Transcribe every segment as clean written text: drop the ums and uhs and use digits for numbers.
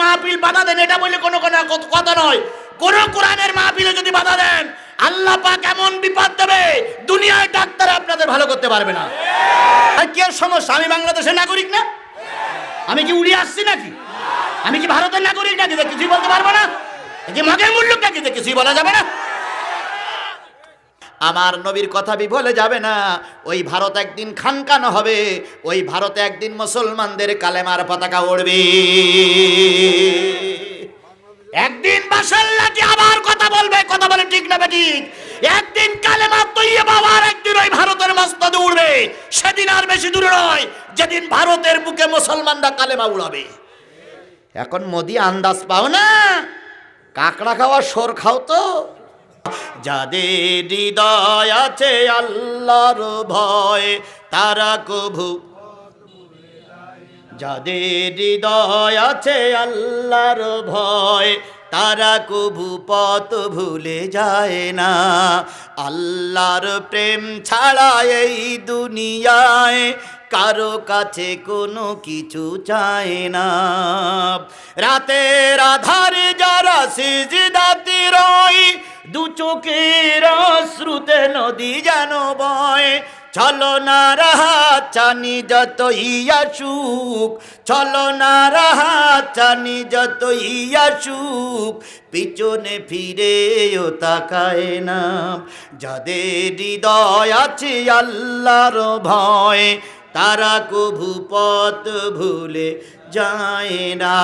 মাহফিল বাধা দেন, এটা বলে কোনো কথা নয়। কোন কোরআনের মাহফিলে যদি বাধা দেন, আল্লাহ পাক এমন বিপদ দেবে, দুনিয়ায় ডাক্তার আপনাদের ভালো করতে পারবে না। আর কি সমস্যা? আমি বাংলাদেশের নাগরিক না? আমি কি উড়িয়ে আসছি নাকি? আমি কি ভারতের নাগরিক নাকি? কিছুই বলতে পারবো না? কি মগের মূল্য নাকি? কিছুই বলা যাবে না? আমার নবীর কথা বিফলে যাবে না। ওই ভারত একদিন খানখান হবে, ওই ভারতে একদিন মুসলমানদের কালেমার পতাকা উড়বে। একদিন বাসাল্লাহকে আবার কথা বলবে, কথা বলে ঠিক না ঠিক? একদিন কালেমা তৈয়বা আবার একদিন ওই ভারতের মস্তদে উড়বে। সেদিন আর বেশি দূরে নয়, যেদিন ভারতের বুকে মুসলমানরা কালেমা উড়াবে। এখন মোদি আন্দাজ পাও না? কাকড়া খাওয়া সর খাও তো। যাদের হৃদয় আছে আল্লাহর ভয়, তারা কভু, যাদের হৃদয় আছে আল্লাহর ভয়, তারা কভু পথ ভুলে যায় না। আল্লাহর প্রেম ছাড়া এই দুনিয়ায় কারো কাছে কোনো কিছু চায় না। রাতের আধারে যারা সিজদাতে রয়, দু চোখের অশ্রুতে নদী যেন বয়। চলো না রাহাত চানি যতই আসুক, চলো না রাহাত চানি যতই আসুক, পিছনে ফিরেও তাকায় না। যাদের হৃদয় আছে আল্লাহর ভয়, তারা কভু পথ ভুলে যায় না।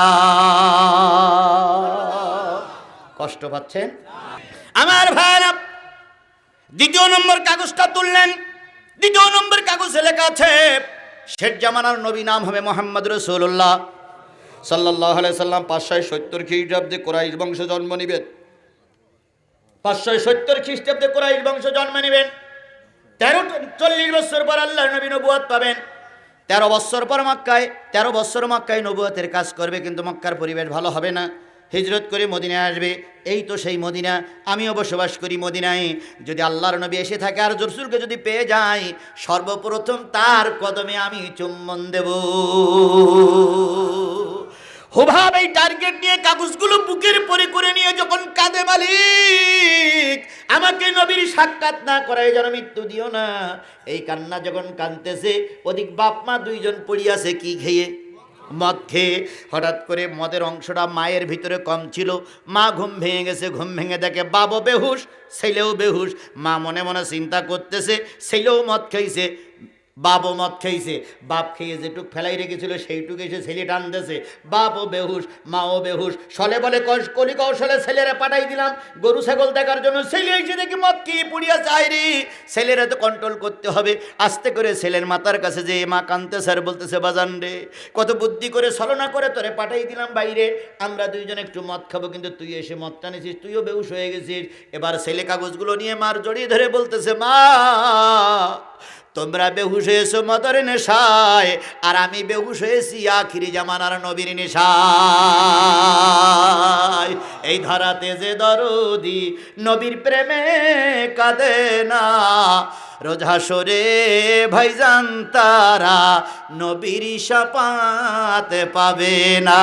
কষ্ট পাচ্ছেন আমার ভাইরা? দ্বিতীয় নম্বর কাগজটা তুললেন। দ্বিতীয় নম্বর কাগজে লেখা আছে শেষ জামানার নবী নাম হবে মুহাম্মদ রাসূলুল্লাহ সাল্লাল্লাহু আলাইহি সাল্লাম। 570 খ্রিস্টাব্দে কুরাইশ বংশ জন্ম নিবেন। 570 খ্রিস্টাব্দে কুরাইশ বংশ জন্ম নিবেন। 40 বছর পর আল্লাহর নবী নবুয়ত পাবেন। 13 বছর পর মক্কায়, 13 বছর মক্কায় নবুয়তের কাজ করবে, কিন্তু মক্কার পরিবেশ ভালো হবে না। হিজরত করে মদিনায় আসবে। এই তো সেই মদিনা, আমিও বসবাস করি মদিনায়। যদি আল্লাহর নবী এসে থাকে আর রাসূলকে যদি পেয়ে যাই, সর্বপ্রথম তার কদমে আমি চুম্বন দেব। হুবহু এই টার্গেট নিয়ে কাগজগুলো বুকের পরে করে নিয়ে যখন কাঁদে, মালিক আমাকে নবীর সাক্ষাৎ না করায় যেন মৃত্যু দিও না। এই কান্না যখন কাঁদতেছে, ওদিক বাপ মা দুইজন পড়িয়াছে কি খেয়ে? মদ খেয়ে। হঠাৎ করে মদের অংশটা মায়ের ভিতরে কম ছিল। মা ঘুম ভেঙে গেছে। ঘুম ভেঙে দেখে বাবও বেহুশ, ছেলেও বেহুশ। মা মনে মনে চিন্তা করতেছে, ছেলেও মদ খাইছে, বাপও মদ খাইছে। বাপ খেয়ে যেটুক ফেলাই রেখেছিল সেইটুকু এসে ছেলে টানতেছে। বাপও বেহুশ, মাও বেহুশ। সলে বলে কলি কৌশলে ছেলেরা পাঠাই দিলাম গরু ছাগল দেখার জন্য। ছেলে এসে দেখি মদ খেয়ে পুড়িয়া যায় রে। ছেলেরা তো কন্ট্রোল করতে হবে। আস্তে করে ছেলের মাথার কাছে যে মা কাঁদতেছে আর বলতেছে, বাজান রে, কত বুদ্ধি করে ছলনা করে তোরে পাঠাই দিলাম বাইরে, আমরা দুইজন একটু মদ খাবো, কিন্তু তুই এসে মদ টানিছিস, তুইও বেহুশ হয়ে গেছিস। এবার ছেলে কাগজগুলো নিয়ে মার জড়িয়ে ধরে বলতেছে, মা তোমরা বেহুশ হয়েছো মদের নেশায়, আর আমি বেহুশ হয়েছি আখিরি জামানার নবীর নেশায়। এই ধরাতে যে দরদি নবীর প্রেমে কাঁদে না, রোজ হাসরে ভাইজান তারা নবীর শাফাত পাবে না।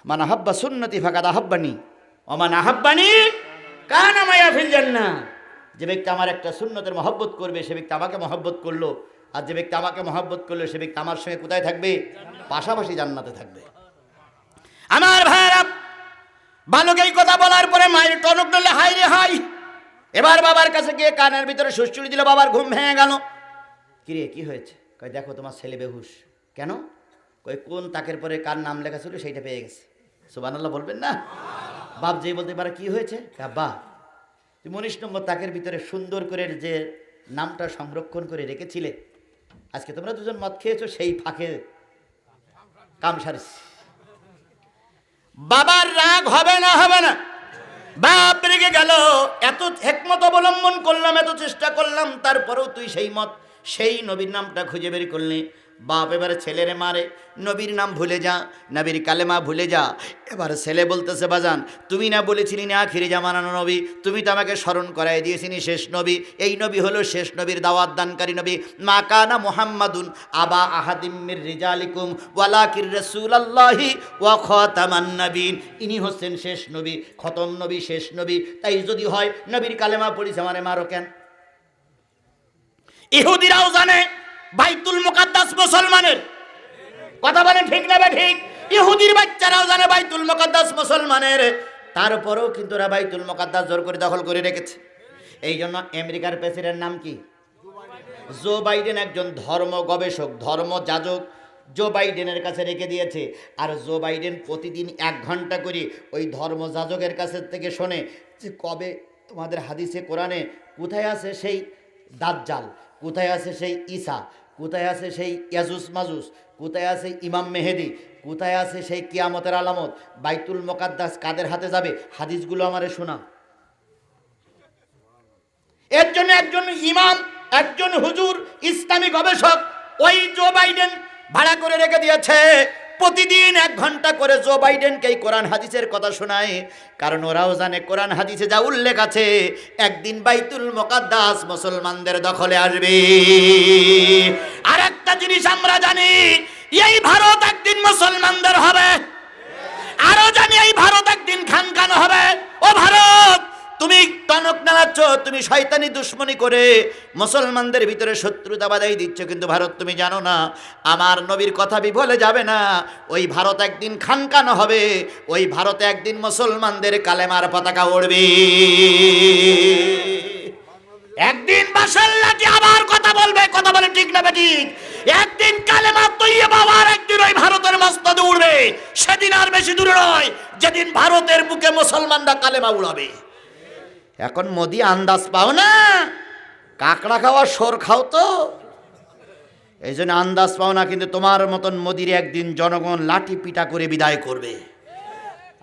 মান আহাব্বা সুন্নতি ফাকাদ আহাব্বানি ওমান আহাব্বানি কানা মায়া ফিল জান্নাহ। যে ব্যক্তি আমার একটা সুন্নতের মহব্বত করবে, সে ব্যক্তি আমাকে মহব্বত করলো। আর যে ব্যক্তি আমাকে মহব্বত করলো, সে ব্যক্তি আমার সঙ্গে কোথায় থাকবে? পাশাপাশি জান্নাতে থাকবে। আমার ভাইরা, বালক এই কথা বলার পরে মায়ের টনক নড়লে হাই রে হাই। এবার বাবার কাছে গিয়ে কানের ভিতরে সুশ্চুরি দিল। বাবার ঘুম ভেঙে গেল। কিরে কি হয়েছে? কয় দেখো তোমার ছেলে বেহুশ। কেন? কই কোন তাকের পরে কার নাম লেখা ছিল সেইটা পেয়ে গেছে। সুবহানাল্লাহ বলবেন না? বাপ যেই বলতে পারে কি হয়েছে? বা তুমি 19 নম্বর তাকের ভিতরে সুন্দর করে যে নামটা সংরক্ষণ করে রেখেছিলে, আজকে তোমরা দুজন মদ খেয়েছো, সেই ফাঁকে কাম সারিস। বাবার রাগ হবে না? হবে না। বাপ রেগে গেল। এত হিকমত অবলম্বন করলাম, এত চেষ্টা করলাম, তারপরেও তুই সেই মদ সেই নবীর নামটা খুঁজে বের করলে বাপ এবার ছেলেরে মারে, নবীর নাম ভুলে যা, নবীর কালেমা ভুলে যা। এবার ছেলে বলতেছে, বাজান তুমি না বলেছিলি না আখিরি জামানানো নবী, তুমি তো আমাকে স্মরণ করাই দিয়েছিনি শেষ নবী। এই নবী হলো শেষ নবীর দাওয়াত দানকারী নবী। মা কানা মুহাম্মাদুন আবা আহাদিম মির রিজালিকুম ওয়ালাকির রাসূলুল্লাহি ওয়া খাতামান নবীন। ইনি হচ্ছেন শেষ নবী, খতম নবী, শেষ নবী। তাই যদি হয় নবীর কালেমা পড়িছে মানে মারো কেন? ইহুদিরাও জানে বাইতুল মুকাদ্দাস মুসলমানের, কথা বলেন ঠিক না বে ঠিক? ইহুদির বাচ্চারাও জানে বাইতুল মুকাদ্দাস মুসলমানের, তারপরেও কিন্তু ওরা বাইতুল মুকাদ্দাস জোর করে দখল করে রেখেছে। এই জন্য আমেরিকার প্রেসিডেন্ট নাম কি? জো বাইডেন একজন ধর্ম গবেষক, ধর্ম যাজক জো বাইডেনের কাছে রেখে দিয়েছে। আর জো বাইডেন প্রতিদিন 1 ঘন্টা করে ওই ধর্ম যাজকের কাছে থেকে শোনে যে কবে তোমাদের হাদিসে কোরআনে কোথায় আছে সেই দাজ্জাল, কোথায় আছে সেই ঈসা, কোথায় আছে সেই ইয়াজুজ মাজুজ, কোথায় আছে ইমাম মেহেদি, কোথায় আছে সেই কিয়ামতের আলামত, বাইতুল মুকাদ্দাস কাদের হাতে যাবে, হাদিসগুলো আমারে শোনা। এর জন্য একজন ইমাম, একজন হুজুর, ইসলামী গবেষক ওই জো বাইডেন ভাড়া করে রেখে দিয়েছে। প্রতিদিন 1 ঘন্টা করে জো বাইডেনকে কোরআন হাদিসের কথা শোনায়। কারণ ওরাও জানে কোরআন হাদিসে যা উল্লেখ আছে একদিন বাইতুল মুকাদ্দাস মুসলমানদের দখলে আসবে। আর একটা জিনিস আমরা জানি, এই ভারত একদিন মুসলমানদের হবে। আরো জানি এই ভারত একদিন খানখান হবে। ও ভারত, তুমি টনক নাড়াচ্ছ, তুমি শয়তানি দুশ্মনী করে মুসলমানদের ভিতরে শত্রুতা বাধাই দিচ্ছ, কিন্তু ভারত তুমি জানো না আমার নবীর কথা বিফলে যাবে না। ওই ভারত একদিন খানখান হবে, ওই ভারতে একদিন মুসলমানদের কালেমার পতাকা উড়বে। একদিন বাসার লাঠি আবার কথা বলবে, কথা বলে ঠিক না ঠিক? একদিন কালেমা তৈয়বা আবার একদিন ওই ভারতের মস্তদে উড়বে। সেদিন আর বেশি দূরে নয় যেদিন ভারতের বুকে মুসলমানরা কালেমা উড়াবে। এখন মোদি আন্দাজ পাও না, কাঁকড়া খাওয়া সর খাও তো, এই জন্য আন্দাজ পাও না। কিন্তু তোমার মতন মোদির একদিন জনগণ লাঠি পিটা করে বিদায় করবে।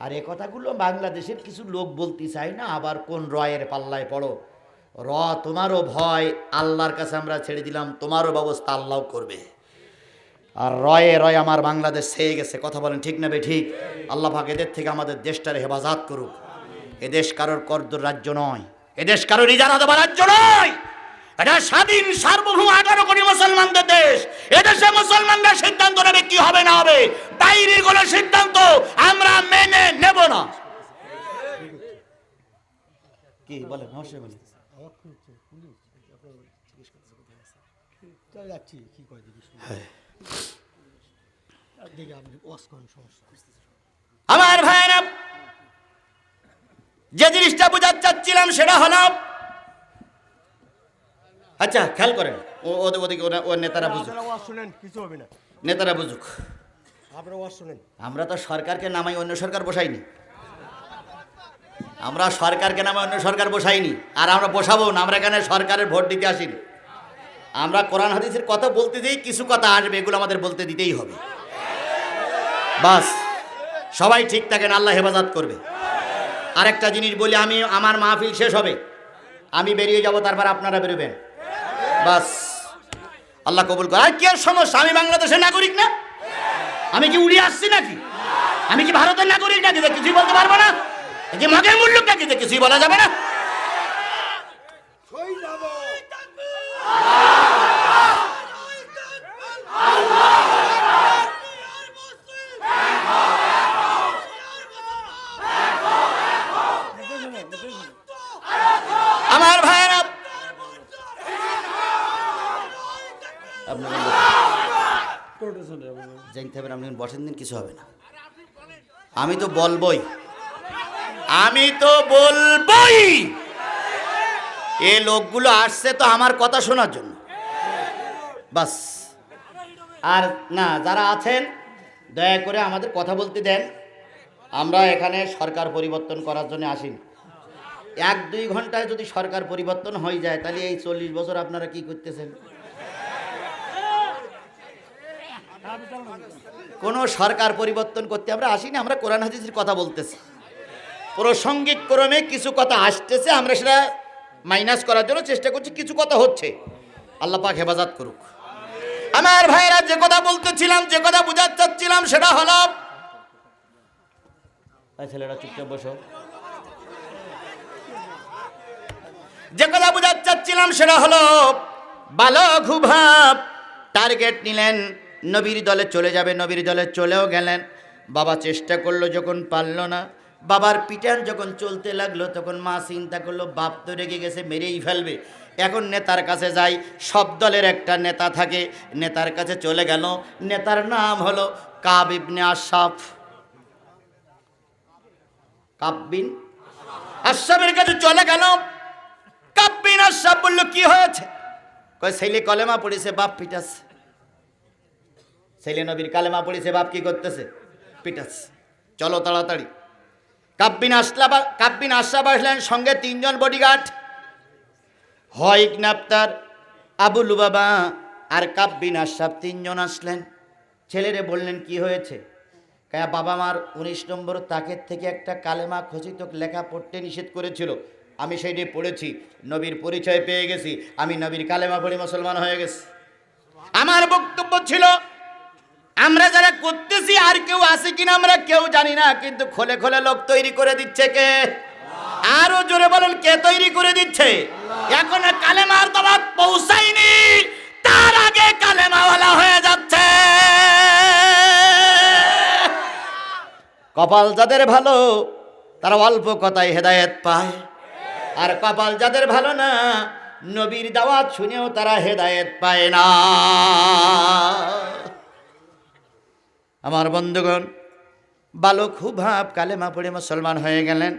আর এ কথাগুলো বাংলাদেশের কিছু লোক বলতে চায় না, আবার কোন রয়ের পাল্লায় পড়ো। তোমারও ভয়, আল্লাহর কাছে আমরা ছেড়ে দিলাম, তোমারও ব্যবস্থা আল্লাহ করবে। আর রয়ে আমার বাংলাদেশ ছেয়ে গেছে, কথা বলেন ঠিক না বে ঠিক? আল্লাহ পাক এদের থেকে আমাদের দেশটার হেফাজত করুক। এদেশ কারোর করদর রাজ্য নয়, এদেশ কারোর ইজারা দেওয়ার রাজ্য নয়। এটা স্বাধীন সার্বভৌম 18 কোটি মুসলমানদের দেশ। এদেশে মুসলমানরা সিদ্ধান্ত নেবে কি হবে না হবে, বাইরের কোনো সিদ্ধান্ত আমরা মেনে নেব না। কি বলেন? অবশ্যই বলেন। আমার ভাইরা, যে জিনিসটা বোঝাতে চাচ্ছিলাম সেটা হলো, আচ্ছা খেয়াল করেন, ওদিকে ওর নেতারা বুঝুক, নেতারা বুঝুক। আমরা তো সরকারকে নামাই অন্য সরকার বসাইনি, আমরা সরকারকে নামাই অন্য সরকার বসাইনি, আর আমরা বসাবো না। আমরা এখানে সরকারের ভোট দিতে আসিনি। আমরা কোরআন হাদিসের কথা বলতে দিই, কিছু কথা আসবে, এগুলো আমাদের বলতে দিতেই হবে। বাস, সবাই ঠিক থাকেন, আল্লাহ হেফাজত করবে। আরেকটা জিনিস বলি, আমি আমার মাহফিল শেষ হবে, আমি বেরিয়ে যাব, তারপর আপনারা বেরোবেন। বাস, আল্লাহ কবুল করে। আর কি আর সমস্যা? আমি বাংলাদেশের নাগরিক না? আমি কি উড়িয়ে আসছি নাকি? আমি কি ভারতের নাগরিক নাকি যে কিছুই বলতে পারবো না? যে মগের মূল্য নাকি যে কিছুই বলা যাবে না? আমার ভাইরা, জানতে হবে আপনি বসেন দিন, কিছু হবে না। আমি তো বলবই, আমি তো বলবই। এই লোকগুলো আসছে তো আমার কথা শোনার জন্য, বাস। আর না, যারা আছেন দয়া করে আমাদের কথা বলতে দেন। আমরা এখানে সরকার পরিবর্তন করার জন্য আসিনি। 1-2 ঘন্টায় যদি সরকার পরিবর্তন হয়ে যায়, তাহলে এই 40 বছর আপনারা কি করতেছেন? কোনো সরকার পরিবর্তন করতে আমরা আসিনি, আমরা কোরআন হাদিসের কথা বলতেছি। প্রাসঙ্গিক ক্রমে কিছু কথা আসতেছে, আমরা সেটা মাইনাস করার জন্য চেষ্টা করছি। কিছু কথা হচ্ছে, আল্লাহ পাক হেফাজত করুক। আমার ভাইরা, যে কথা বলতেছিলাম, যে কথা বুঝাতে চাচ্ছিলাম, সেটা হলো, ছেলেরা চুপচাপ বসো, যে কথা বুঝাতে চাচ্ছিলাম সেটা হলো, বালক হুবাব টার্গেট নিলেন, নবীর দলে চলে যাবে, নবীর দলে চলেও গেলেন। বাবা চেষ্টা করলো, যখন পারল না, বাবার পিটান যখন চলতে লাগলো, তখন মা চিন্তা করলো বাপ তো রেগে গেছে, মেরেই ফেলবে, এখন নেতার কাছে যাই। সব দলের একটা নেতা থাকে, নেতার কাছে চলে গেল। নেতার নাম হলো কাব ইবনে আশরাফ। কাব বিন আশরাফের কাছে চলে গেল। কাব বিন আশরাফ বলল, কি হয়েছে? কয়, ছেলে কলেমা পড়েছে, বাপ পিটাচ্ছে। ছেলে নবীর কালেমা পড়েছে, বাপ কি করতেছে? পিটাচ্ছে। চলো তাড়াতাড়ি। কাব বিন আশরাফ আসলেন, সঙ্গে 3 জন বডিগার্ড, হয় ইবনে আবতার, আবু লুবাবা আর কাব বিন আশরাফ, 3 জন আসলেন। ছেলেরে বললেন, কি হয়েছে? কয়া, বাবা মার 19 নম্বর তাকের থেকে একটা কালেমা খচিত লেখা পড়তে নিষেধ করেছিল, আমি সেইটি পড়েছি, নবীর পরিচয় পেয়ে গেছি, আমি নবীর কালেমা পড়ে মুসলমান হয়ে গেছি। আমার বক্তব্য ছিল, আমরা যারা করতেছি আর কেউ আছে কিনা আমরা কেউ জানি না, কিন্তু খোলে খোলে লোক তৈরি করে দিচ্ছে কে? আরো জোরে বলেন, কে তৈরি করে দিচ্ছে? এখন কালেমার দাওয়াত পৌঁছায়নি, তার আগে কালেমাওয়ালা হয়ে যাচ্ছে। কপাল যাদের ভালো, তারা অল্প কথায় হেদায়েত পায়, আর কপাল যাদের ভালো না, নবীর দাওয়াত শুনেও তারা হেদায়েত পায় না। আমার বন্ধুগণ, বালক হুবাব কালেমা পড়ে মুসলমান হয়ে গেলেন।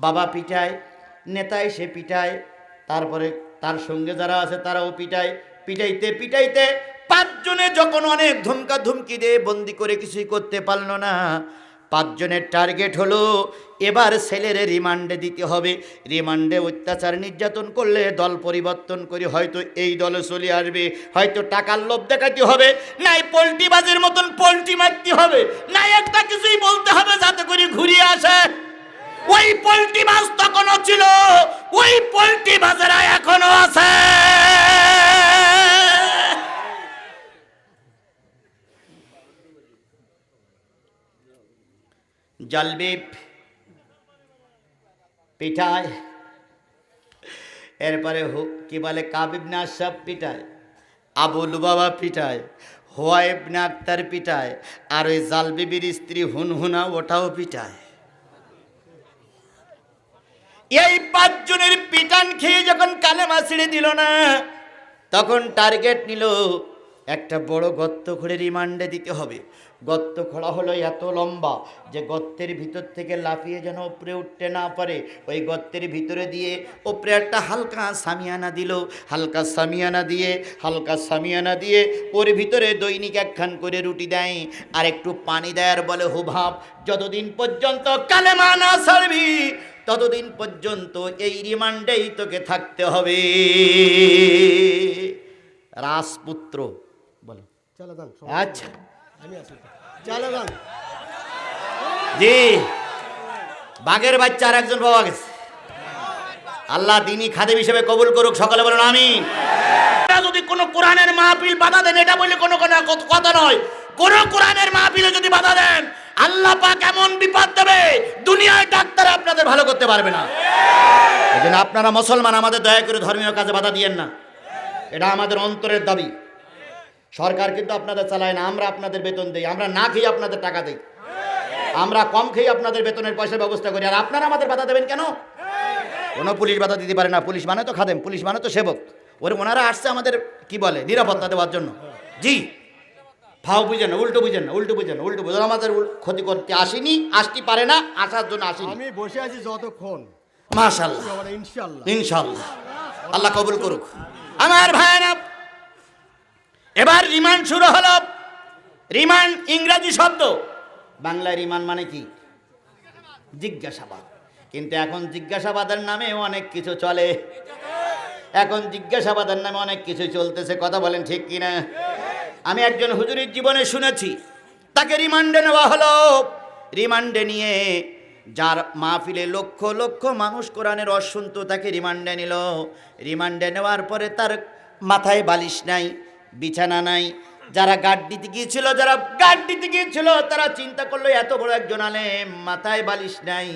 বাবা পিটায়, নেতা এসে পিটায়, তারপরে তার সঙ্গে যারা আছে তারাও পিটায়। পিটাইতে পিটাইতে 5 জনে যখন অনেক ধমকা ধমকি দিয়ে বন্দি করে কিছুই করতে পারল না, 5 জনের টার্গেট হলো, এবার ছেলের রিমান্ডে দিতে হবে। রিমান্ডে অত্যাচার নির্যাতন করলে দল পরিবর্তন করে হয়তো এই দলে চলে আসবে, হয়তো টাকার লোভ দেখাতে হবে, নাই পোল্ট্রিবাজের মতন পোল্ট্রি মারতে হবে, নাই একটা কিছুই বলতে হবে যাতে করে ঘুরিয়ে আসে। ওই পোল্ট্রিবাজ তখনও ছিল, ওই পোল্ট্রিবাজেরা এখনো আছে। জলবিব পিটায়, এরপরে কি বলে, কাব ইবনে আশরাফ পিটায়, আবু লুবাবা পিটায়, হুয়া ইবনে আখতার পিটায়, আর ওই জালবিবির স্ত্রী হুনহুনা, ওটাও পিটায়। এই 5 জনের পিটান খেয়ে যখন কালেমা ছেড়ে দিল না, তখন টার্গেট নিল, একটা বড় গর্ত করে রিমান্ডে দিতে হবে। গর্ত খোঁড়া হলো এত লম্বা যে গর্তের ভিতর থেকে লাফিয়ে যেন উপরে উঠতে না পারে, ওই গর্তের ভিতরে দিয়ে উপরে একটা হালকা সামিয়ানা দিল। হালকা সামিয়ানা দিয়ে ওর ভিতরে দৈনিক 1 খান করে রুটি দেয় আর একটু পানি দেয়, আর বলে, হুবাব যতদিন পর্যন্ত কালেমা না ছাড়বি ততদিন পর্যন্ত এই রিমান্ডেই তোকে থাকতে হবে। রাজপুত্র বলো, আচ্ছা জি, বাঘের বাচ্চা আর একজন পাওয়া গেছে। আল্লাহ দিনই খাদেম হিসেবে কবুল করুক, সকলে বলুন আমিন। যদি কোনো কোরআনের মাহফিল বাধা দেন, এটা বলে কোনো কথা নয়, কোন কোরআনের মাহফিলে যদি বাধা দেন, আল্লাহ পাক এমন বিপদ দেবে, দুনিয়ায় ডাক্তার আপনাদের ভালো করতে পারবে না। এজন্য আপনারা মুসলমান, আমাদের দয়া করে ধর্মীয় কাজে বাধা দিয়েন না, এটা আমাদের অন্তরের দাবি। সরকার কিন্তু আপনাদের চালায় না, আমরা আপনাদের বেতন দেই, আমরা না খেয়ে আপনাদের টাকা দেই, আমরা কম খেয়ে আপনাদের বেতনের পয়সার ব্যবস্থা করি, আর আপনারা আমাদের বাধা দেবেন কেন? কোনো পুলিশ বাধা দিতে পারে না, পুলিশ মানে তো খাদেম, পুলিশ মানে তো সেবক। ওনারা আসছে আমাদের কি বলে, নিরাপত্তা দেওয়ার জন্য। জি, ফাও বুঝেন না, উল্টো বুঝেন না, আমাদের ক্ষতি করতে আসেনি, আসতে পারে না, আসার জন্য আসেনি। আমি বসে আছি যতক্ষণ, মাশাআল্লাহ, ইনশাআল্লাহ, আল্লাহ কবুল করুক। আমার ভাইরা, এবার রিমান্ড শুরু হলো। রিমান্ড ইংরেজি শব্দ, বাংলায় রিমান্ড মানে কি? জিজ্ঞাসাবাদ। কিন্তু এখন জিজ্ঞাসাবাদের নামে অনেক কিছু চলে, এখন জিজ্ঞাসাবাদের নামে অনেক কিছু চলতেছে, কথা বলেন ঠিক কিনা? আমি একজন হুজুরের জীবনে শুনেছি, তাকে রিমান্ডে নেওয়া হলো। রিমান্ডে নিয়ে, যার মাহফিলে লক্ষ লক্ষ মানুষ কোরআনের রস শুনতো, তাকে রিমান্ডে নিল। রিমান্ডে নেওয়ার পরে তার মাথায় বালিশ নাই, বিছানা নাই। যারা গার্ড দিতে গিয়েছিল তারা চিন্তা করলো এত বড় একজন আলেম, মাথায় বালিশ নাই,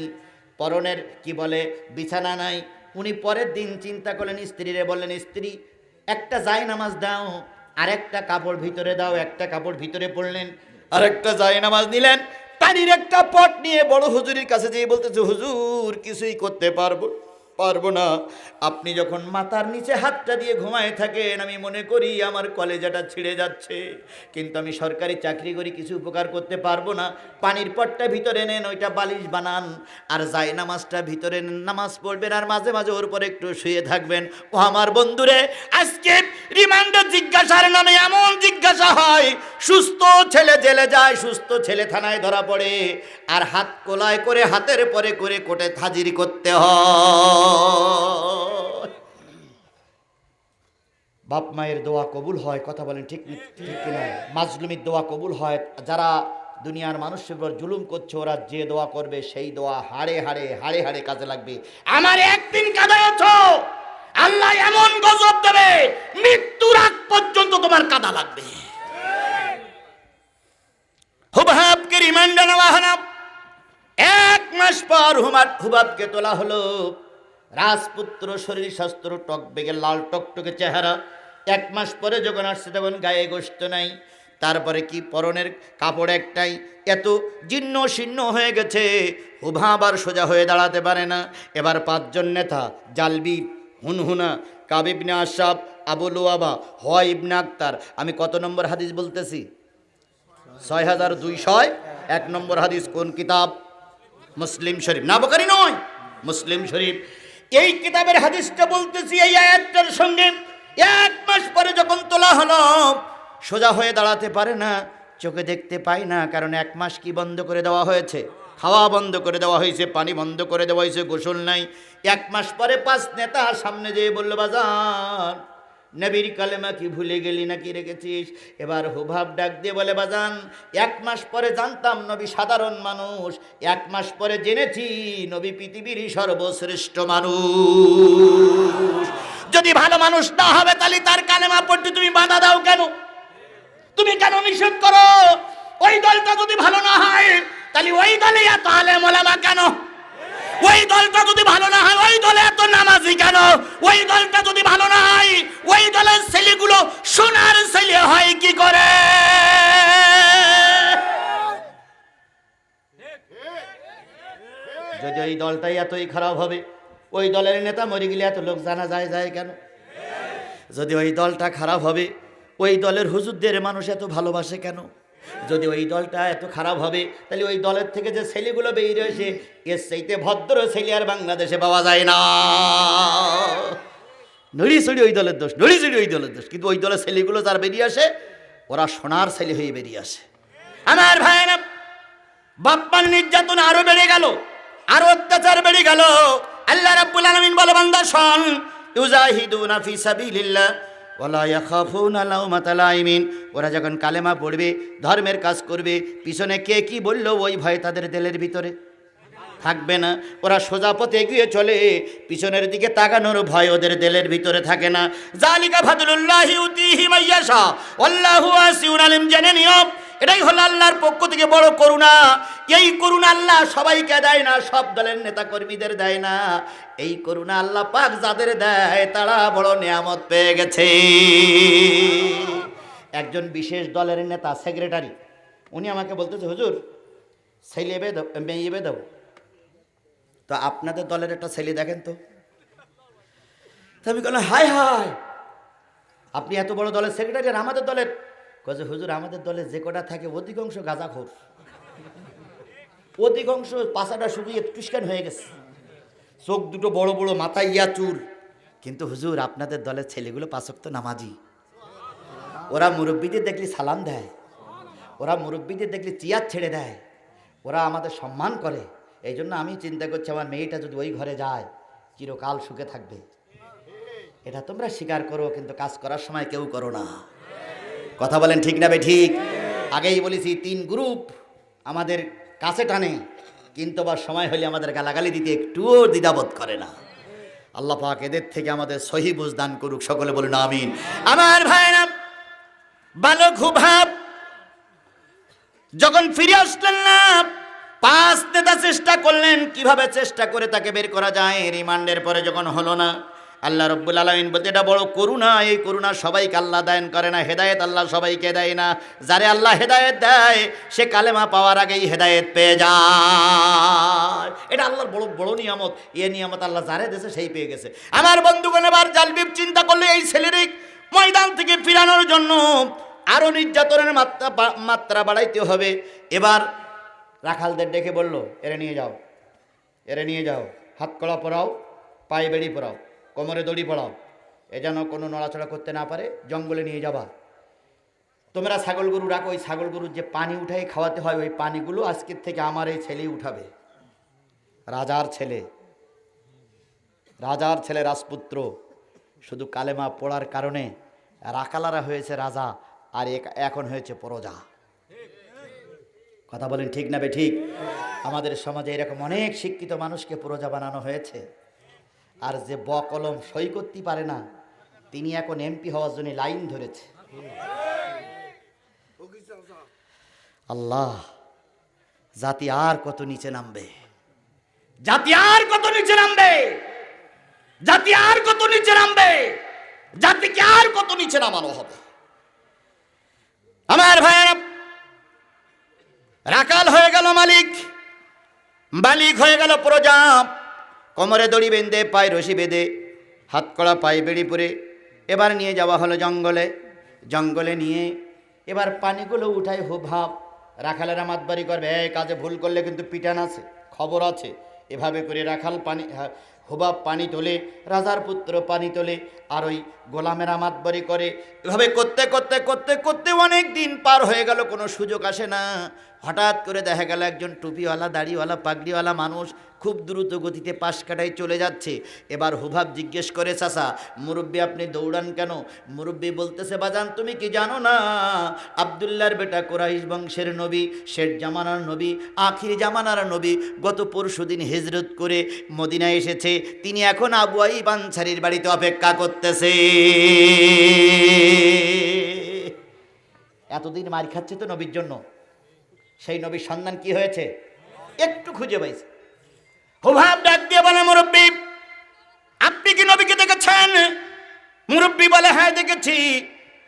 পরনের কি বলে বিছানা নাই। উনি পরের দিন চিন্তা করলেন, স্ত্রীরে বললেন, স্ত্রী একটা জায়নামাজ দাও, আর একটা কাপড় ভিতরে দাও। একটা কাপড় ভিতরে পড়লেন, আর একটা জায়নামাজ নিলেন। পানির একটা পট নিয়ে বড় হুজুরের কাছে যেয়ে বলতেছে, হুজুর কিছুই করতে পারবো না। আপনি যখন মাথার নিচে হাতটা দিয়ে ঘুমায় থাকেন, আমি মনে করি আমার কলেজাটা ছিঁড়ে যাচ্ছে, কিন্তু আমি সরকারি চাকরি করি, কিছু উপকার করতে পারবো না। পানির পটটা ভিতরে নেন, ওইটা বালিশ বানান, আর জায়নামাজটা ভিতরে নেন, নামাজ পড়বেন, আর মাঝে মাঝে ওর উপরে একটু শুয়ে থাকবেন। ও আমার বন্ধুরে, আজকে রিমান্ডের জিজ্ঞাসার নামে এমন জিজ্ঞাসা হয়, সুস্থ ছেলে জেলে যায়, সুস্থ ছেলে থানায় ধরা পড়ে, আর হাত কোলায় করে হাতের পরে করে কোর্টে হাজির করতে হয়। বাপ মায়ের দোয়া কবুল হয়, কথা বলেন ঠিক কিনা? মাজলুমির দোয়া কবুল হয়। যারা দুনিয়ার মানুষের উপর জুলুম করছে, ওরা যে দোয়া করবে সেই দোয়া হাড়ে হাড়ে কাজে লাগবে। আমার একদিন কাঁদায়ছ, আল্লাহ এমন গজব দেবে, মৃত্যুর আগ পর্যন্ত তোমার কাঁদা লাগবে। হুবহাবকে রিমান্ডে নেওয়া হলো। 1 মাস পর হুবাবকে তোলা হলো। রাজপুত্র, শরীর স্বাস্থ্য টকবেগে লাল টকটকে চেহারা। 1 মাস পরে যখন আসছে তখন গায়ে গোশত নাই, তারপরে কি পরনের কাপড় একটাই, এত জীর্ণ শীর্ণ হয়ে গেছে। হুবাব আর সোজা হয়ে দাঁড়াতে পারে না। এবার 5 জন নেতা, জালবি, হুনহুনা, কাব ইবনে আশরাফ, আবু লুবাবা, হুয়া ইবনে আখতার। আমি কত নম্বর হাদিস বলতেছি? 6201 নম্বর হাদিস। কোন কিতাব? মুসলিম শরীফ, না বুখারী নয়, মুসলিম শরীফ। এই কিতাবের হাদিসটা বলতেছি এই আয়াতটার সঙ্গে। 1 মাস পরে যখন তোলা হলো, সোজা হয়ে দাঁড়াতে পারে না, চোখে দেখতে পায় না, কারণ 1 মাস কি বন্ধ করে দেওয়া হয়েছে? খাওয়া বন্ধ করে দেওয়া হয়েছে, পানি বন্ধ করে দেওয়া হয়েছে, গোসল নাই। 1 মাস পরে 5 নেতা সামনে যেয়ে বলল, বাজান নবীর কালেমা কি ভুলে গেলি নাকি রেখেছিস? এবার হুবাব ডাক দিয়ে বলে, বাজান 1 মাস পরে জানতাম নবী সাধারণ মানুষ, 1 মাস পরে জেনেছি নবী পৃথিবীর সর্বশ্রেষ্ঠ মানুষ। যদি ভালো মানুষ না হবে তাহলে তার কালেমা পড়তে তুমি বাধা দাও কেন? তুমি কেন নিষেধ করো? ওই দলটা যদি ভালো না হয় তাহলে ওই দলে এত আলেম ওলামা কেন? ওই দলটা যদি ভালো না হয় ওই দলে এত নামাজি কেন? ওই দলটা যদি ভালো না হয় ওই দলের ছেলেগুলো সোনার ছেলে হয় কি করে? যদি ওই দলটাই এতই খারাপ হবে, ওই দলের নেতা মরে গেলে এত লোক জানা যায় কেন? যদি ওই দলটা খারাপ হবে, ওই দলের হুজুরদের মানুষ এত ভালোবাসে কেন? যদি ওই দলটা এত খারাপ হবে, তাহলে ওই দলের থেকে যে ছেলেগুলো বেরিয়ে এসে, এর চাইতে ভদ্র ছেলে আর বাংলাদেশে পাওয়া যায় না। নড়িচড়ি ওই দলের দোষ, নড়িচড়ি ওই দলের দোষ, কিন্তু ওই দলের ছেলেগুলো যার বেরিয়ে আসে, ওরা সোনার ছেলে হয়ে বেরিয়ে আসে। আমার ভাইয়েরা, বাপ্পার নির্যাতন আরো বেড়ে গেল, আরো অত্যাচার বেড়ে গেল। আল্লাহ রাব্বুল আলামিন বলে, বান্দা শোন, ইউজাহিদুনা ফি সাবিলিল্লাহ ওয়ালা ইয়াখাফুনা লাউমাতা লাইমিন। ওরা যখন কালেমা পড়বে, ধর্মের কাজ করবে, পিছনে কে কি বললো ওই ভয় তাদের দিলের ভিতরে থাকবে না। ওরা সোজা পথে এগিয়ে চলে, পিছনের দিকে তাকানোর ভয় ওদের দিলের ভিতরে থাকে না। জালিকা ফাদলুল্লাহি ইউতিহি মাইয়াশা আল্লাহু ওয়াসিউন আলিম। জেনে নিও, এটাই হলো আল্লাহর পক্ষ থেকে বড় করুণা। এই করুণা আল্লাহ সবাইকে দেয় না, সব দলের নেতা কর্মীদের দেয় না। এই করুণা আল্লাহ পাক যাদের দেয় তারা বড় নিয়ামত পেয়ে গেছে। একজন বিশেষ দলের নেতা, সেক্রেটারি, উনি আমাকে বলতেছে, হুজুর ছেলে মেয়ে দেব, তো আপনাদের দলের একটা ছেলে দেখেন তো। আমি বললাম, হায় হায়, আপনি এত বড় দলের সেক্রেটারি আর আমাদের দলের? কয়ে, হুজুর আমাদের দলে যে কটা থাকে অধিকাংশ গাঁজাখোর, অধিকাংশ পাছাটা শুকিয়ে টুস্কান হয়ে গেছে, চোখ দুটো বড় বড়, মাথায় ইয়া চুল। কিন্তু হুজুর আপনাদের দলের ছেলেগুলো 5 ওয়াক্ত নামাজি, ওরা মুরব্বীদের দেখলে সালাম দেয়, ওরা মুরব্বীদের দেখলে চেয়ার ছেড়ে দেয়, ওরা আমাদের সম্মান করে। এই জন্য আমি চিন্তা করছি আমার মেয়েটা যদি ওই ঘরে যায় চিরকাল সুখে থাকবে। এটা তোমরা স্বীকার করো, কিন্তু কাজ করার সময় কেউ করো না। কথা বলেন ঠিক না বে ঠিক? আগেই বলেছি 3 গ্রুপ আমাদের কাছে টানে, কিন্তু আবার সময় হলে আমাদের গালাগালি দিতে একটুও দ্বিধাবোধ করে না। আল্লাহ পাক এদের থেকে আমাদের সহি বুঝ দান করুক, সকলে বলুন আমিন। আমার ভাইরা, বালক হুবাব যখন ফিরে আসলেন না, 5 নেতা চেষ্টা করলেন কিভাবে চেষ্টা করে তাকে বের করা যায়। রিমান্ডের পরে যখন হলো না, আল্লাহ রব্বুল আলামিন বলতে এটা বড় করুণা, এই করুণা সবাইকে আল্লাহ দান করে না, হেদায়েত আল্লাহ সবাইকে দেয় না। যারে আল্লাহ হেদায়েত দেয় সে কালেমা পাওয়ার আগেই হেদায়েত পেয়ে যায়। এটা আল্লাহর বড় বড় নিয়ামত। এই নিয়ামত আল্লাহ যারে দেশে সেই পেয়ে গেছে। আমার বন্ধুগণ, এবার জালবিব চিন্তা করলে এই ছেলেরই ময়দান থেকে ফিরানোর জন্য আরো নির্যাতনের মাত্রা বাড়াইতে হবে। এবার রাখালদের ডেকে বলল, এরে নিয়ে যাও, এরে নিয়ে যাও, হাত কড়া পরাও, পায়ে বেড়ি পরাও, কোমরে দড়ি পড়াও, এ যেন কোনো নড়াচড়া করতে না পারে, জঙ্গলে নিয়ে যাবা। তোমরা ছাগল গরু রাখো, ওই ছাগল গরুর যে পানি উঠাই খাওয়াতে হয়, ওই পানিগুলো আজকের থেকে আমার এই ছেলেই উঠাবে। রাজার ছেলে, রাজার ছেলে, রাজপুত্র, শুধু কালেমা পড়ার কারণে রাখালারা হয়েছে রাজা, আর এখন হয়েছে প্রজা। কথা বলেন ঠিক না বে ঠিক? আমাদের সমাজে এরকম অনেক শিক্ষিত মানুষকে প্রজা বানানো হয়েছে। আর যে বকলম সই করতে পারে না, তিনি এখন এমপি হওয়ার জন্য লাইন ধরেছে। আল্লাহ, জাতি আর কত নিচে নামবে, জাতি আর কত নিচে নামবে, জাতি আর কত নিচে নামবে, জাতিকে আর কত নিচে নামানো হবে। আমার ভাইয়েরা, রাখাল হয়ে গেল মালিক, মালিক হয়ে গেল প্রজা। কোমরে দড়ি বেঁধে, পায়ে রশি বেঁধে, হাত কড়া পায়ে বেড়ি পরে এবার নিয়ে যাওয়া হলো জঙ্গলে। জঙ্গলে নিয়ে এবার পানিগুলো উঠায় হুবহাব। রাখালেরা মাতবাড়ি করবে, এই কাজে ভুল করলে কিন্তু পিটান আছে, খবর আছে। এভাবে করে রাখাল পানি, হুবাব পানি তোলে, রাজার পুত্র পানি তোলে, আর ওই গোলামেরা মাতবাড়ি করে। এভাবে করতে করতে করতে করতে অনেক দিন পার হয়ে গেল, কোনো সুযোগ আসে না। হঠাৎ করে দেখা গেল একজন টুপিওয়ালা, দাড়িওয়ালা, পাগড়িওয়ালা মানুষ খুব দ্রুত গতিতে পাশ কাটাই চলে যাচ্ছে। এবার হুবাব জিজ্ঞেস করে, চাচা মুরব্বী আপনি দৌড়ান কেন? মুরব্বী বলতেছে, বাজান তুমি কি জানো না, আব্দুল্লাহর বেটা কুরাইশ বংশের নবী, শেষ জামানার নবী, আখির জামানার নবী গত পরশুদিন হিজরত করে মদিনায় এসেছে। তিনি এখন আবু আইয়ুব আনসারীর বাড়িতে অপেক্ষা করতেছে। এতদিন মার খাচ্ছে তো নবীর জন্য, সেই নবীর সন্ধান কি হয়েছে একটু খুঁজে পাইছে। হুবহাব ডাক দিয়ে বলে, মুরব্বী আপনি কি নবীকে দেখেছেন? মুরব্বী বলে, হ্যাঁ দেখেছি,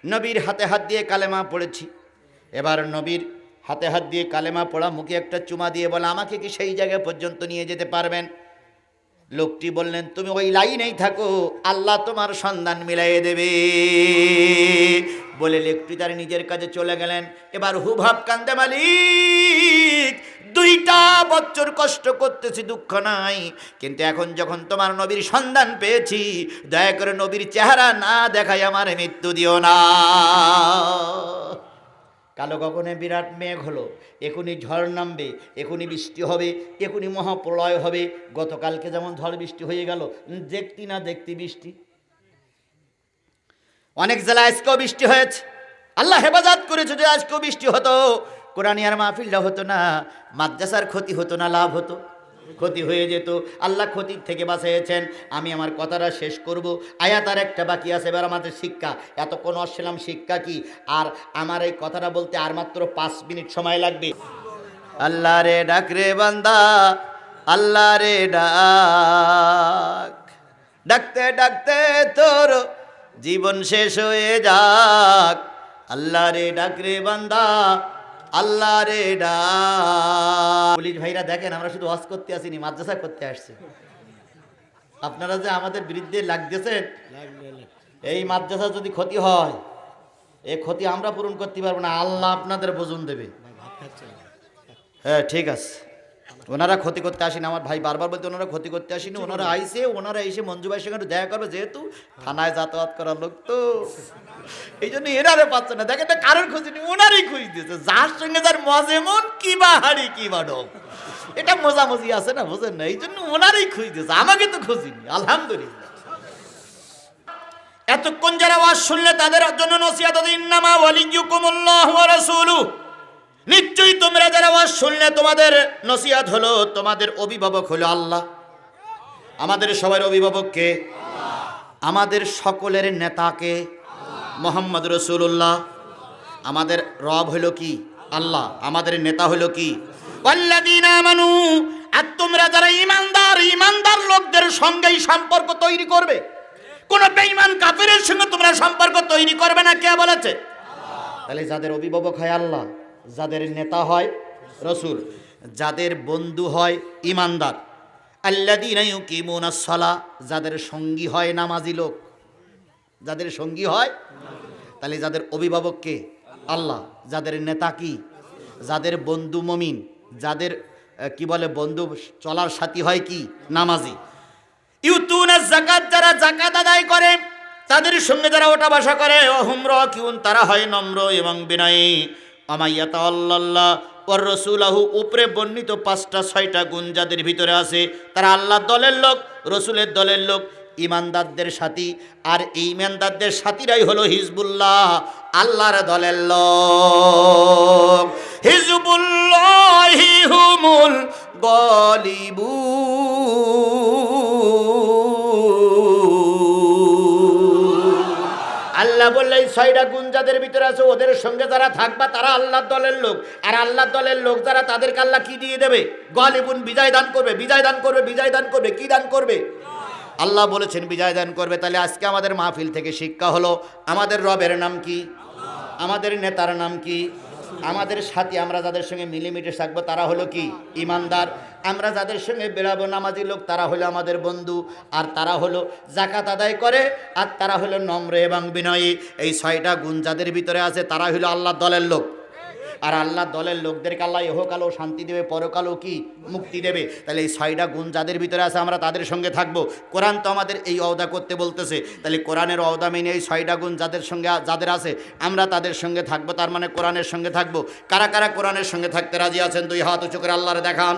নবীর হাতে হাত দিয়ে কালেমা পড়েছি। এবার নবীর হাতে হাত দিয়ে কালেমা পড়া, মুখে একটা চুমা দিয়ে বলে, আমাকে কি সেই জায়গা পর্যন্ত নিয়ে যেতে পারবেন? লোকটি বললেন, তুমি ওই লাইনেই থাকো, আল্লাহ তোমার সন্ধান মিলাইয়ে দেবে। বলে লোকটি তার নিজের কাজে চলে গেলেন। এবার হুবহাব কান্দে, মালিক 2টা বছর কষ্ট করতেছি, দুঃখ নাই, কিন্তু এখন যখন তোমার নবীর সন্ধান পেয়েছি, দয়া করে নবীর চেহারা না দেখাই আমার মৃত্যু দিও না। কালো গগনে বিরাট মেঘ হলো, এখনই ঝড় নামবে, এখনই বৃষ্টি হবে, এখনই মহাপ্রলয় হবে। গতকালকে যেমন ঝড় বৃষ্টি হয়ে গেল, দেখতি না দেখতি বৃষ্টি। অনেক জেলায় আজকেও বৃষ্টি হয়েছে, আল্লাহ হেফাজত করেছে। যে আজকেও বৃষ্টি হতো, কোরআনিয়ার মাহফিলটা হতো না, মাদ্রাসার ক্ষতি হতো না, লাভ হতো, ক্ষতি হয়ে যেত। আল্লাহ ক্ষতির থেকে বাঁচিয়েছেন। আমি আমার কথাটা শেষ করব, আয়াত আর একটা বাকি আছে। এবার আমাদের শিক্ষা, এতক্ষণ আসছিলাম শিক্ষা কি, আর আমার এই কথাটা বলতে আর মাত্র 5 মিনিট সময় লাগবে। আল্লাহ রে ডাক রে বান্দা, আল্লাহ রে ডাক, ডাকতে ডাকতে তোর জীবন শেষ হয়ে যাক। আল্লাহ রে ডাক রে বান্দা, আল্লাহ রে ডাক। পুলিশ ভাইরা দেখেন, আমরা শুধু ওয়াজ করতে আসিনি, মাদ্রাসা করতে আসছি। আপনারা যে আমাদের বিরুদ্ধে লাগতেছেন, এই মাদ্রাসা যদি ক্ষতি হয়, এই ক্ষতি আমরা পূরণ করতে পারবো না, আল্লাহ আপনাদের বোঝন দেবে। হ্যাঁ ঠিক আছে, ওনারা ক্ষতি করতে আসেনি, আমার ভাই বারবার বলতে ওনারা ক্ষতি করতে আসেনি, ওনারা আইসে, ওনারা এসে মঞ্জু ভাইয়ের সঙ্গে দেখা করবে, যেহেতু থানায় যাতায়াত করার লোক তো, এই জন্য এনারে পাচ্ছে না। দেখেন না, কারোর খুঁজি নেই, ওনারই খুঁজ দিয়েছে, যার সঙ্গে যার মজেমন কি বা হাড়ি কি বা ডব, এটা মজামজি আছে না, বুঝেন না, এই জন্য ওনারই খুঁজ দিয়েছে, আমাকে তো খুঁজিনি। আলহামদুলিল্লাহ। এতক্ষণ যারা ওয়াজ শুনলে তাদের জন্য নসিহত, ইন্নামা ওয়ালিয়্যুকুমুল্লাহু ওয়া রাসূলুহু, নিশ্চয়ই তোমরা যারা ওয়াজ শুনলে তোমাদের নসিহত হলো, তোমাদের অভিভাবক হলো আল্লাহ। আমাদের সবার অভিভাবককে, আমাদের সকলের নেতাকে মোহাম্মদ রসুল্লাহ। আমাদের রব হলো কি? আল্লাহ। আমাদের নেতা হলো কি? ওয়াল্লাযীনা আমানু। আর তোমরা যারা ঈমানদার, ঈমানদার লোকদের সঙ্গেই সম্পর্ক তৈরি করবে। কোন বেঈমান কাফেরের সঙ্গে তোমরা সম্পর্ক তৈরি করবে না। কে বলেছে? তাহলে যাদের অভিভাবক হয় আল্লাহ, যাদের নেতা হয় রসুল, যাদের বন্ধু হয় ঈমানদার, আল্লাযীনা ইউকিমুনাস সালাহ, যাদের সঙ্গী হয় নামাজি লোক, যাদের সঙ্গী হয়, তাহলে যাদের অভিভাবক কে? আল্লাহ। যাদের নেতা কি? যাদের বন্ধু মুমিন, যাদের কি বলে বন্ধু চলার সাথী হয় কি? নামাজি। ইউতুনাজ যাকাত, যারা যাকাত আদায় করে, তাদের সঙ্গে যারা ওঠা বসা করে, ওহুম রাকিউন, তারা হয় নম্র এবং বিনয়ী। আমাইয়াতা আল্লাহ ওয়ার রাসূলহু, উপরে বর্ণিত 5টা 6টা গুণ যাদের ভিতরে আছে, তারা আল্লাহর দলের লোক, রসুলের দলের লোক, ইমানদারদের সাথী। আর এই ইমানদারদের সাথীরাই হলো হিজবুল্লাহ, আল্লাহর দলের লোক। হিজবুল্লাহি হুমুল গালিবুন। আল্লাহ বললে এই 6টা গুণ যাদের ভিতরে আছে, ওদের সঙ্গে যারা থাকবা তারা আল্লাহর দলের লোক। আর আল্লাহর দলের লোক যারা, তাদেরকে আল্লাহ কি দিয়ে দেবে? গালিবুন, বিজয় দান করবে, বিজয় দান করবে, বিজয় দান করবে। কি দান করবে? আল্লাহ বলেছেন বিজয় দান করবে। তাহলে আজকে আমাদের মাহফিল থেকে শিক্ষা হলো, আমাদের রবের নাম কি? আমাদের নেতার নাম কি? আমাদের সাথী, আমরা যাদের সঙ্গে মিলেমিশে থাকবো তারা হলো কি? ইমানদার। আমরা যাদের সঙ্গে বেড়াবো নামাজি লোক, তারা হলো আমাদের বন্ধু। আর তারা হলো যাকাত আদায় করে, আর তারা হলো নম্র এবং বিনয়ী। এই 6টা গুণ যাদের ভিতরে আছে, তারা হলো আল্লাহর দলের লোক। আর আল্লাহ দলের লোকদেরকে আল্লাহ ইহকালেও শান্তি দেবে, পরকালেও কি? মুক্তি দেবে। তাহলে এই 6টা গুণ যাদের ভিতরে আছে, আমরা তাদের সঙ্গে থাকবো। কোরআন তো আমাদের এই ওয়াদা করতে বলতেছে। তাহলে কোরআনের ওয়াদা মেনে এই 6টা গুণ যাদের সঙ্গে যাদের আছে, আমরা তাদের সঙ্গে থাকবো। তার মানে কোরআনের সঙ্গে থাকবো। কারা কারা কোরআনের সঙ্গে থাকতে রাজি আছেন? 2 হাত উঁচু করে আল্লাহরে দেখান।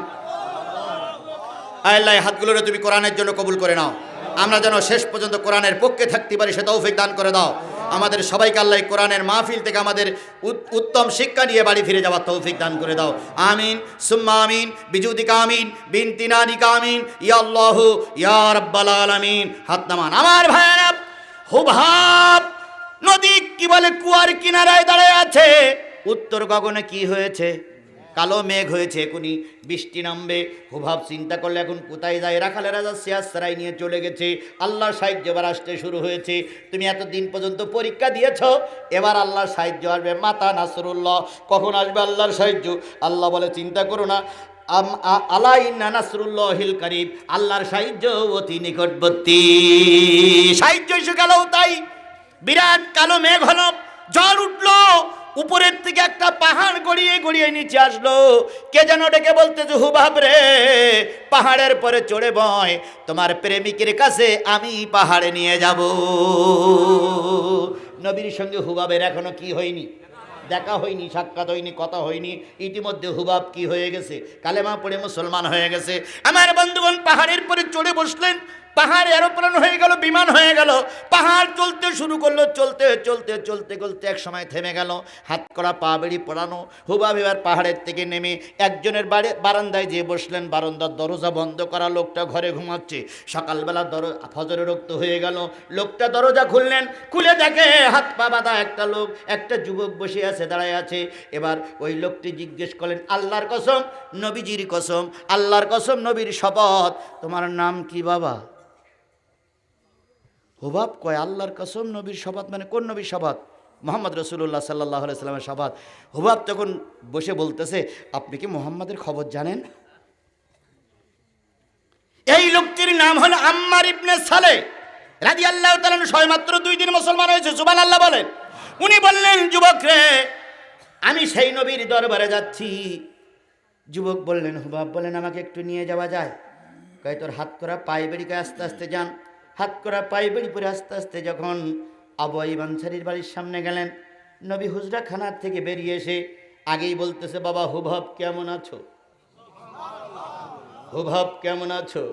আল্লাহ, হাতগুলোরে তুমি কোরআনের জন্য কবুল করে নাও। আমরা যেন শেষ পর্যন্ত কোরআনের পক্ষে থাকতে পারি, সে তৌফিক দান করে দাও। আমাদের সবাইকে আল্লাহ কোরআনের মাহফিল থেকে আমাদের উত্তম শিক্ষা নিয়ে বাড়ি ফিরে যাওয়ার তৌফিক দান করে দাও। আমিন সুম্মা আমিন, বিজুদিকা আমিন, বিনতিনাদিকা আমিন, ইয়া আল্লাহু ইয়া রাব্বাল আলামিন। হাত নামান। আমার ভাইয়েরা, হুবহাব নদী কি বলে কুয়ার কিনারায় দাঁড়ায় আছে। উত্তর গগনে কি হয়েছে? কালো মেঘ হয়েছে, এখনই বৃষ্টি নামবে। হুবহাব চিন্তা করলে এখন কোথায় যায়? রাখালের রাজা সিয়াসরাই নিয়ে চলে গেছে। আল্লাহর সাহায্য এবার আসতে শুরু হয়েছে। তুমি এতদিন পর্যন্ত পরীক্ষা দিয়েছ, এবার আল্লাহর সাহায্য আসবে। মাতা নাসরুল্লাহ, কখন আসবে আল্লাহর সাহায্য? আল্লাহ বলে চিন্তা করো না, আলা ইন্না নাসরুল্লাহিল কারীব, আল্লাহর সাহায্য অতি নিকটবর্তী। সাহায্য এসে গেল। তাই বিরাট কালো মেঘ হলো, ঝড় উঠলো, উপরের থেকে একটা পাহাড় গড়িয়ে গড়িয়ে নিচে আসলো। কে যেন ডেকে বলতেছে, হুবহাব রে, পাহাড়ের পরে চড়ে বয়, তোমার প্রেমিকের কাছে আমি পাহাড়ে নিয়ে যাব। নবীর সঙ্গে হুবহাবের এখনো কি হয়নি? দেখা হয়নি, সাক্ষাৎ হয়নি, কথা হয়নি। ইতিমধ্যে হুবহাব কি হয়ে গেছে? কালেমা পড়ে মুসলমান হয়ে গেছে। আমার বন্ধুগণ, পাহাড়ের পরে চড়ে বসলেন। পাহাড় এরোপ্লেন হয়ে গেল, বিমান হয়ে গেল। পাহাড় চলতে শুরু করলো, চলতে চলতে চলতে চলতে এক সময় থেমে গেল। হাত করা পা বেড়ি পড়ানো। হুবহাব এবার পাহাড়ের থেকে নেমে একজনের বারান্দায় যেয়ে বসলেন। বারান্দার দরজা বন্ধ করা, লোকটা ঘরে ঘুমাচ্ছে। সকালবেলা ফজরে রক্ত হয়ে গেল। লোকটা দরজা খুললেন, খুলে দেখে হাত পা বাঁধা একটা লোক, একটা যুবক বসে আছে, দাঁড়ায় আছে। এবার ওই লোকটি জিজ্ঞেস করলেন, আল্লাহর কসম, নবীজির কসম, আল্লাহর কসম, নবীর শপথ, তোমার নাম কি বাবা? হুবহাব কয়, আল্লাহর কসম, নবীর শপথ। মানে কোন নবীর শপথ? মোহাম্মদ রসুল্লাহ সাল্লাল্লাহু আলাইহি সাল্লামের শপথ। হুবহাব তখন বসে বলতেছে, আপনি কি মোহাম্মদের খবর জানেন? এই লোকটির নাম হলো আম্মার ইবনে সালেহ রাদিয়াল্লাহু তাআলা আনহু। সবেমাত্র 2 দিন মুসলমান হয়েছে, সুবহানাল্লাহ বলেন। উনি বললেন, যুবক রে, আমি সেই নবীর দরবারে যাচ্ছি। যুবক বললেন, হুবহাব বলেন, আমাকে একটু নিয়ে যাওয়া যায়? কয়, তোর হাত করা পায়ে বেড়ি, আস্তে আস্তে যান। হাত করা পায়ে বেড়ি পরে আস্তে আস্তে যখন আবু আইয়ুব আনসারীর বাড়ির সামনে গেলেন, নবী হুজরা খানার থেকে বেরিয়ে এসে আগেই বলতেছে, বাবা হুবহাব কেমন আছো? হুবহাব কেমন আছো?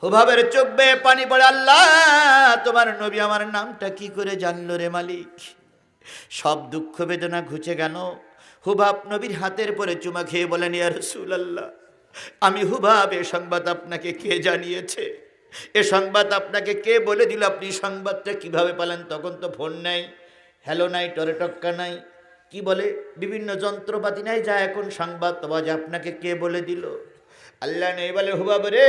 হুবহাবের চোখ বেয়ে পানি পড়ে। আল্লাহ, তোমার নবী আমার নামটা কি করে জানলো রে মালিক? সব দুঃখ বেদনা ঘুচে গেল। হুবহাব নবীর হাতের পরে চুমা খেয়ে বলেন, ইয়া রাসূলুল্লাহ, আমি হুবহাব, এ সংবাদ আপনাকে কে জানিয়েছে? এ সংবাদ আপনাকে কে বলে দিল? আপনি সংবাদটা কিভাবে পেলেন? তখন তো ফোন নাই, হ্যালো নাই, টরেটক্কা নাই, কি বলে বিভিন্ন যন্ত্রপাতি নাই, যা এখন সংবাদ পাওয়া যায়। আপনাকে কে বলে দিল? আল্লাহ নেই বলে হুবাব রে,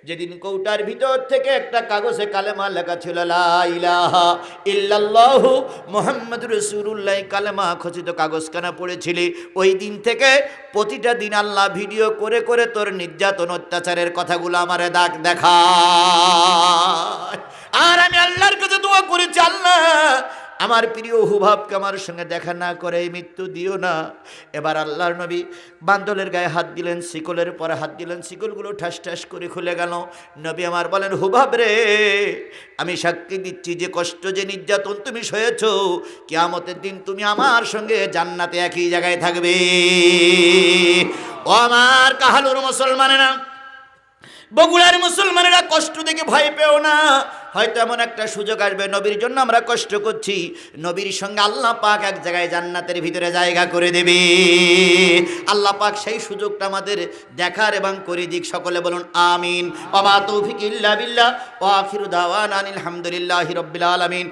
যেদিন কৌটার ভিতর থেকে একটা কাগজে কালেমা লেখা ছিল লা ইলাহা ইল্লাল্লাহু মুহাম্মাদুর রাসূলুল্লাহ, কালেমা খচিত কাগজখানা পড়েছিলি, ওই দিন থেকে প্রতিটা দিন আল্লাহ ভিডিও করে করে তোর নির্যাতন অত্যাচারের কথাগুলো আমারে দেখা। আর আমি আল্লাহর কাছে দোয়া করেছি, আল্লাহ আমার প্রিয় হুবাবকে আমার সঙ্গে দেখা না করে মৃত্যু দিও না। এবার আল্লাহর নবী বান্দলের গায়ে হাত দিলেন, শিকলের পরে হাত দিলেন, শিকলগুলো ঠাস ঠাস করে খুলে গেল। নবী আমার বলেন, হুবাব রে, আমি সাক্ষী দিচ্ছি যে কষ্ট যে নির্যাতন তুমি সয়েছ, কিয়ামতের দিন তুমি আমার সঙ্গে জান্নাতে একই জায়গায় থাকবে। ও আমার কাহালুর মুসলমানেরা, বগুড়ার মুসলমানেরা, কষ্ট দেখে ভয় পেও না। হয়তো এমন একটা সুযোগ আসবে, নবীর জন্য আমরা কষ্ট করছি, নবীর সঙ্গে আল্লাহ পাক এক জায়গায় জান্নাতের ভিতরে জায়গা করে দেবে। আল্লাহ পাক সেই সুযোগটা আমাদের দেখার এবং করে দিক। সকলে বলুন আমিন। ওয়া মা তৌফিক ইল্লা বিল্লাহ ওয়া আখিরু দাওয়ানা আনিল হামদুলিল্লাহি রাব্বিল আলামিন।